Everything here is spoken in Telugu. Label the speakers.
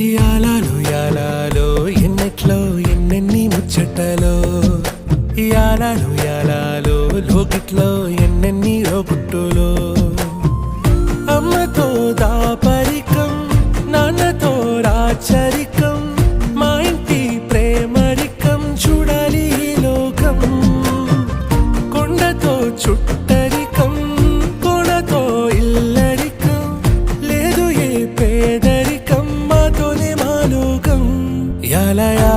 Speaker 1: యాలాలో ఎన్నెట్లో ఎన్నెన్ని ముచ్చటలో యాలాలో లోకిట్లో ఎన్నెన్ని రోగుట్టులో అమ్మతో దాపరికం నాన్నతో రాచరికం మా ఇంటి ప్రేమరికం చూడాలి ఈ లోకం కొండతో చుట్టరికం కొనతో ఇల్లరికం లేదు ఏ పేదరికం మాతోనే మా లోకం యాలయా